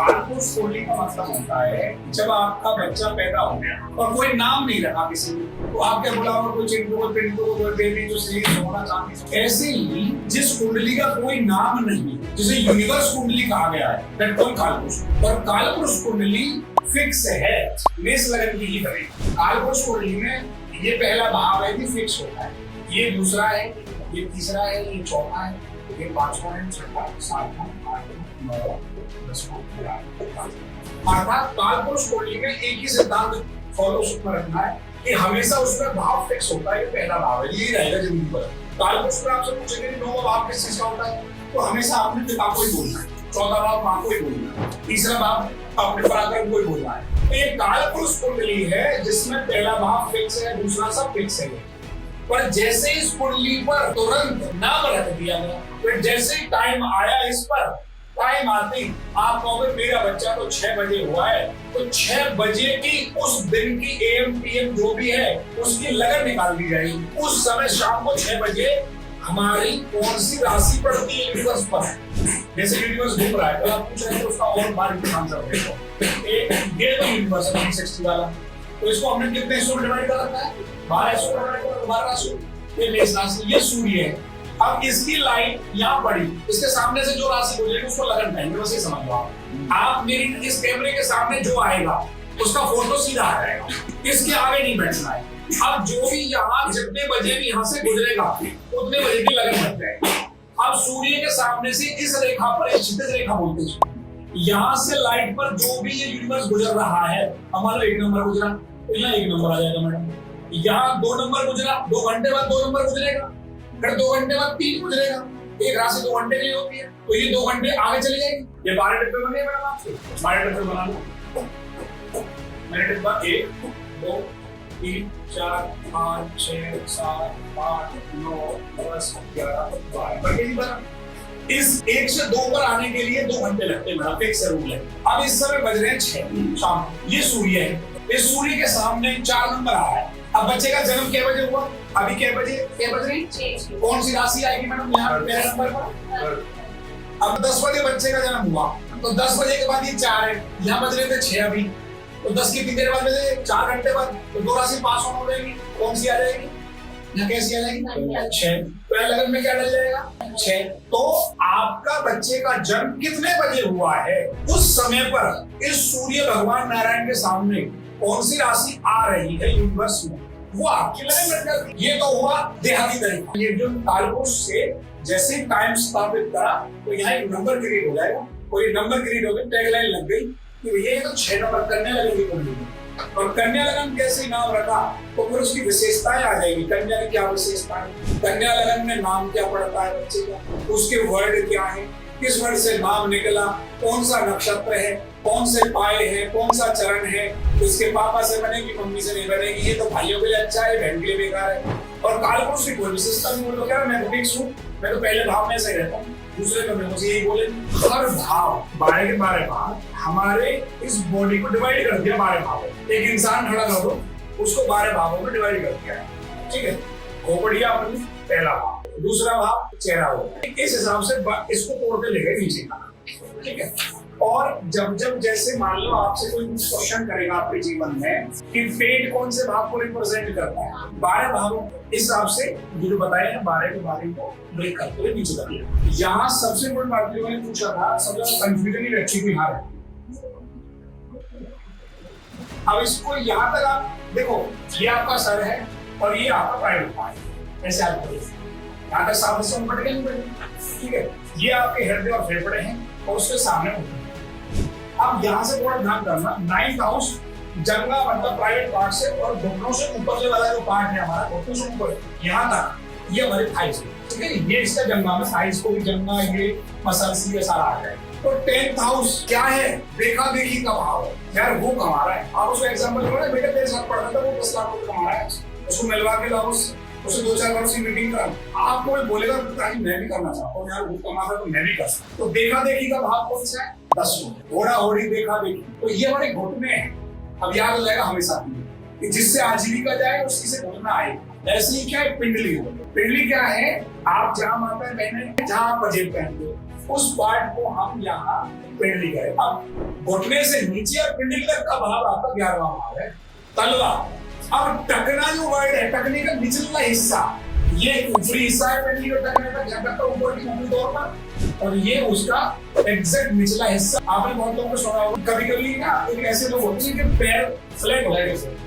कालपुरुष कुंडली का मतलब होता है जब आपका बच्चा पैदा हो गया और कोई नाम नहीं रखा किसी ने, तो आप क्या बोला कोई चिंटू कोई पिंटू कोई बेबी जो श्री सोना चांदी। ऐसे ही जिस कुंडली का कोई नाम नहीं, जिसे यूनिवर्स कुंडली कहा गया है, दैट कौन कालपुरुष। और कालपुरुष कुंडली फिक्स है, मेष लग्न की ही तरह। कालपुरुष कुंडली में ये पहला भाव है कि फिक्स होता है, ये दूसरा है, ये तीसरा है, ये चौथा है, ये पांचवा है, छठा, सातवां, आठवां, नौवां, दसवां, अर्थात कालपुरुष कुंडली में एक ही सिद्धांत फॉलो में रखना है कि हमेशा उसका भाव फिक्स होता है, ये पहला भाव है, ये रहेगा जिंदगी भर। कालपुरुष में आपसे पूछेंगे नौवां भाव किस चीज का होता है, तो हमेशा आपने पिता को ही बोलना है, चौथा भाव माँ को ही बोलना है, तीसरा भाव अपने पराक्रम को ही बोलना है। एक कालपुरुष कुंडली है जिसमें पहला भाव फिक्स है, दूसरा सब फिक्स है। पर जैसे इस कुंडली पर तुरंत नाम रख दिया गया, फिर जैसे ही टाइम आया इस पर, टाइम आते ही आप कहोगे मेरा बच्चा तो 6 बजे हुआ है, तो 6 बजे की उस दिन की AM PM जो भी है उसकी लगन निकाल दी जाएगी। उस समय शाम को 6 बजे हमारी कौन सी राशि पड़ती है यूनिवर्स पर। जैसे यूनिवर्स घूम रहा है तो आप पूछ रहे हैं उसका और बार आंसर देखो। एक ये तो यूनिवर्स है 360 वाला, तो इसको हमने कितने हिस्सों में डिवाइड कर रखा है, 12 हिस्सों में डिवाइड कर रखा है, 12 राशि। ये मेष राशि, ये सूर्य है। अब इसकी लाइट यहाँ पड़ी, इसके सामने से जो राशि गुजरेगी उसको लगन पाएंगे, बस ये समझ लो आप। मेरी इस कैमरे के सामने जो आएगा उसका फोटो सीधा आ जाएगा, इसके आगे नहीं बैठना है। अब जो भी यहाँ जितने बजे भी यहाँ से गुजरेगा उतने बजे की लगन बन जाएगी। अब सूर्य के सामने से इस रेखा पर एक क्षितिज रेखा बोलते हैं, यहाँ से लाइट पर जो भी ये यूनिवर्स गुजर रहा है, हमारा 1 नंबर गुजरा तो यहाँ 1 नंबर आ जाएगा मैडम। यहाँ 2 नंबर गुजरा, 2 घंटे बाद 2 नंबर गुजरेगा, फिर 2 घंटे बाद 3 गुजरेगा। एक राशि 2 घंटे की होती है तो ये 2 घंटे आगे चली जाएगी। ये 12 डिब्बे बने मैडम आपसे, 12 डिब्बे बना लो। मेरे डिब्बा 1 2 3 4 5 6 7 8 9 10 11 12। इस 1 से 2 पर आने के लिए 2 घंटे लगते हैं मेरा फिक्स रूल है। अब इस समय बज रहे हैं 6 शाम, ये सूर्य है, इस सूर्य के सामने 4 नंबर आ रहा है। अब बच्चे का जन्म कितने बजे हुआ, अभी कितने बजे, क्या बज रही, 6। कौन सी राशि आएगी मैडम यहाँ पहले नंबर पर। अब 10 बजे बच्चे का जन्म हुआ तो 10 बजे के बाद ये 4 है, यहाँ बज रहे थे 6 अभी, तो 10 की कितनी देर बाद बजे, 4 घंटे बाद, तो 2 राशि पास हो जाएगी। कौन सी आ जाएगी, यहाँ कैसी आ जाएगी, 6। तो लगन में क्या डल जाएगा, 6। तो आपका बच्चे का जन्म कितने बजे हुआ है, उस समय पर इस सूर्य भगवान नारायण के सामने कौन सी राशि आ रही है यूनिवर्स में, वो आपकी लगन बन जाती है। ये तो हुआ देहाती तरीका। ये जो कालपुरुष से जैसे टाइम स्थापित करा तो यहाँ एक नंबर क्रिएट हो जाएगा, और ये नंबर क्रिएट हो गई, टैगलाइन लग गई कि ये तो 6 नंबर कन्या लगेगी कुंडली में। और कन्या लगन कैसे नाम रखा, तो फिर उसकी विशेषताएं आ जाएगी। कन्या की क्या विशेषताएं, कन्या लगन में नाम क्या पड़ता है बच्चे का, उसके वर्ड क्या है, किस वर्ड से नाम निकला, कौन सा नक्षत्र है, कौन से पाए हैं, कौन सा चरण है, उसके पापा से बनेगी मम्मी से नहीं बनेगी, ये तो भाइयों के लिए अच्छा है, बहन के लिए बेकार है। और कालपुरुष की कोई विशेषता नहीं, बोलो क्या मैं तो फिक्स हूँ, मैं तो पहले भाव में से रहता हूँ, दूसरे में मुझे यही बोले। हर भाव 12 के 12 भाव हमारे इस बॉडी को डिवाइड कर दिया 12 भावों। एक इंसान खड़ा कर दो, उसको 12 भावों में डिवाइड कर दिया है, ठीक है। खोपड़िया अपनी पहला भाव, दूसरा भाव चेहरा होगा, इस हिसाब से इसको तोड़ के लेके नीचे का, ठीक है। और जब जब जैसे मान लो आपसे कोई क्वेश्चन करेगा आपके जीवन में कि पेट कौन से भाव को रिप्रेजेंट करता है, 12 भावों इस हिसाब से जो बताया है 12 के 12 को ब्रेक करते हुए नीचे कर दिया। यहाँ सबसे बड़ी बात जो मैंने पूछा था, सबसे कंफ्यूजन ही रखी हुई हार है। अब इसको यहाँ तक आप देखो, ये आपका सर है और ये आपका प्राइवेट पार्ट है, ऐसे आप यहाँ तक साफ से पट गए, ठीक है। ये आपके हृदय और फेफड़े हैं और उसके सामने। अब यहाँ से थोड़ा ध्यान करना, 9th हाउस जंगा मतलब प्राइवेट पार्ट से और घुटनों से ऊपर से वाला जो पार्ट है हमारा, घुटनों से ऊपर यहाँ तक ये हमारे थाइस है, ठीक है। ये इसका जंगा में थाइस को भी जंगा, ये मसल्स ये सारा आ जाए। तो 10th हाउस क्या है, देखा देखी का भाव है, यार वो कमा रहा है। आप उसको एग्जाम्पल दो ना, बेटा तेरे साथ पढ़ता था वो 10 लाख रुपए कमा रहा है, उसको मिलवा के लाओ, उसे 2-4 वर्ष की मीटिंग करा। आपको बोलेगा मैं भी करना चाहता हूँ यार, वो कमाता तो मैं भी कर सकता। तो देखा देखी का भाव कौन सा है, 10। घोड़ा घोड़ी देखा देखी, तो ये हमारे घुटने हैं। अब याद हो जाएगा हमेशा कि जिससे आजीविका जाए उसी से घुटना आए। ऐसे ही क्या है, पिंडली हो। पिंडली क्या है, आप जहाँ माता बहने जहाँ आप अजेब पहनते हो उस पार्ट को हम यहाँ पिंडली करें। अब घुटने से नीचे और पिंडली तक का भाव आपका 11वां भाव है, तलवा। अब टकना जो वर्ड है, टकने का निचला हिस्सा, ये ऊपरी हिस्सा है पिंडली का, टकने का ध्यान रखता ऊपर की ऊपरी तौर पर, और ये उसका एग्जैक्ट निचला हिस्सा। आपने बहुत लोगों को सुना होगा, कभी कभी ना एक ऐसे लोग होते हैं कि पैर फ्लैट हो गए,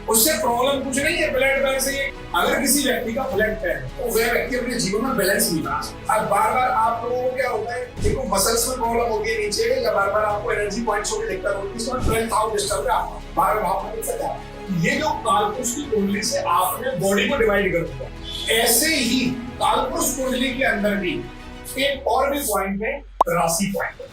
उससे प्रॉब्लम कुछ नहीं है फ्लैट पैर से। अगर किसी व्यक्ति का फ्लैट पैर है तो वह व्यक्ति अपने जीवन में बैलेंस नहीं बना सकता। अब बार बार आप लोगों को क्या होता है, देखो मसल्स में प्रॉब्लम होती है नीचे, या बार बार आपको एनर्जी पॉइंट्स में दिक्कत होती है, इसमें 12th डिस्टर्ब है, आपका बार बार भाव में दिक्कत है। ये जो कालपुरुष की कुंडली से आपने बॉडी को डिवाइड कर दिया, ऐसे ही कालपुरुष कुंडली के अंदर भी एक और भी पॉइंट है, राशि पॉइंट।